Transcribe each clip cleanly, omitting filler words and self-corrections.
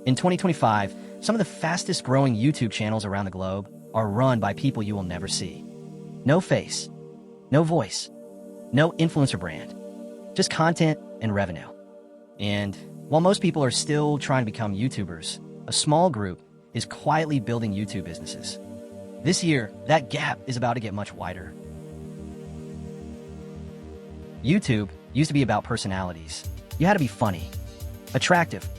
In 2025, some of the fastest growing YouTube channels around the globe are run by people you will never see. No face, no voice, no influencer brand, just content and revenue. And while most people are still trying to become YouTubers, a small group is quietly building YouTube businesses. This year, that gap is about to get much wider. YouTube used to be about personalities. You had to be funny, attractive,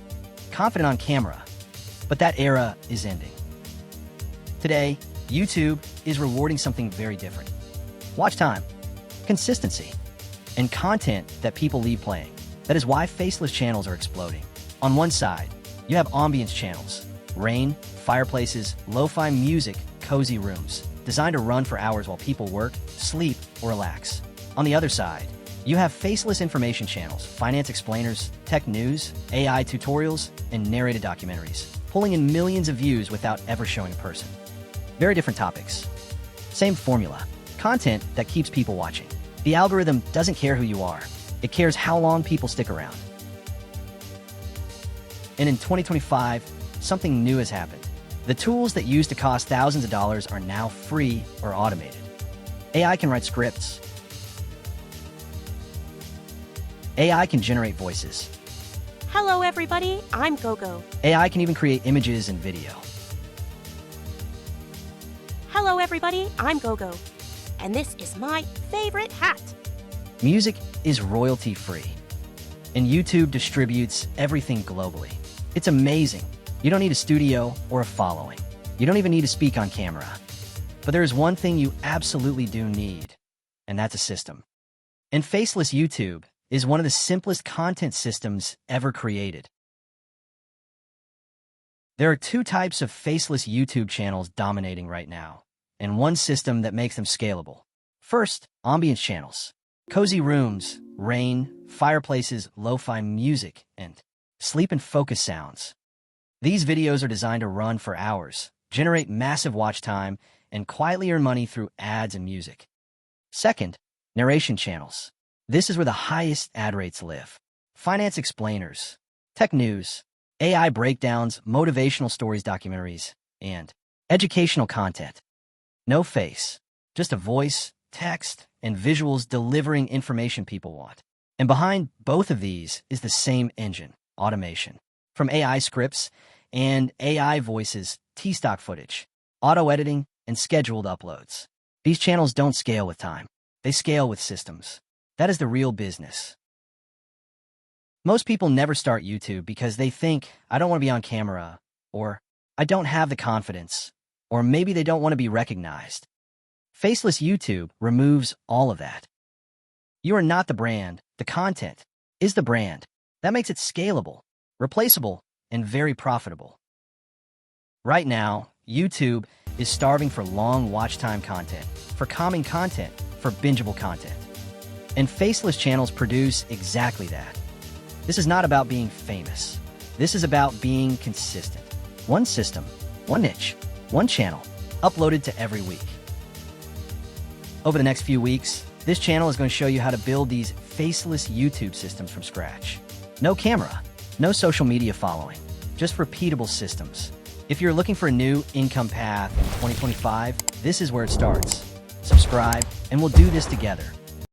confident on camera, but that era is ending. Today, YouTube is rewarding something very different. Watch time, consistency, and content that people leave playing. That is why faceless channels are exploding. On one side, you have ambience channels, rain, fireplaces, lo-fi music, cozy rooms, designed to run for hours while people work, sleep, or relax. On the other side, you have faceless information channels, finance explainers, tech news, AI tutorials, and narrated documentaries, pulling in millions of views without ever showing a person. Very different topics. Same formula. Content that keeps people watching. The algorithm doesn't care who you are. It cares how long people stick around. And in 2025, something new has happened. The tools that used to cost thousands of dollars are now free or automated. AI can write scripts. AI can generate voices. Hello everybody, I'm Gogo. AI can even create images and video. Hello everybody, I'm Gogo. And this is my favorite hat. Music is royalty-free, and YouTube distributes everything globally. It's amazing. You don't need a studio or a following. You don't even need to speak on camera. But there is one thing you absolutely do need, and that's a system. And Faceless YouTube is one of the simplest content systems ever created. There are two types of faceless YouTube channels dominating right now, and one system that makes them scalable. First, ambience channels. Cozy rooms, rain, fireplaces, lo-fi music, and sleep and focus sounds. These videos are designed to run for hours, generate massive watch time, and quietly earn money through ads and music. Second, narration channels. This is where the highest ad rates live. Finance explainers, tech news, AI breakdowns, motivational stories documentaries, and educational content. No face, just a voice, text, and visuals delivering information people want. And behind both of these is the same engine, automation. From AI scripts and AI voices, T-stock footage, auto-editing, and scheduled uploads. These channels don't scale with time. They scale with systems. That is the real business. Most people never start YouTube because they think, I don't want to be on camera, or I don't have the confidence, or maybe they don't want to be recognized. Faceless YouTube removes all of that. You are not the brand. The content is the brand. That makes it scalable, replaceable, and very profitable. Right now, YouTube is starving for long watch time content, for calming content, for bingeable content. And faceless channels produce exactly that. This is not about being famous. This is about being consistent. One system, one niche, one channel, uploaded to every week. Over the next few weeks, this channel is going to show you how to build these faceless YouTube systems from scratch. No camera, no social media following, just repeatable systems. If you're looking for a new income path in 2025, this is where it starts. Subscribe, and we'll do this together.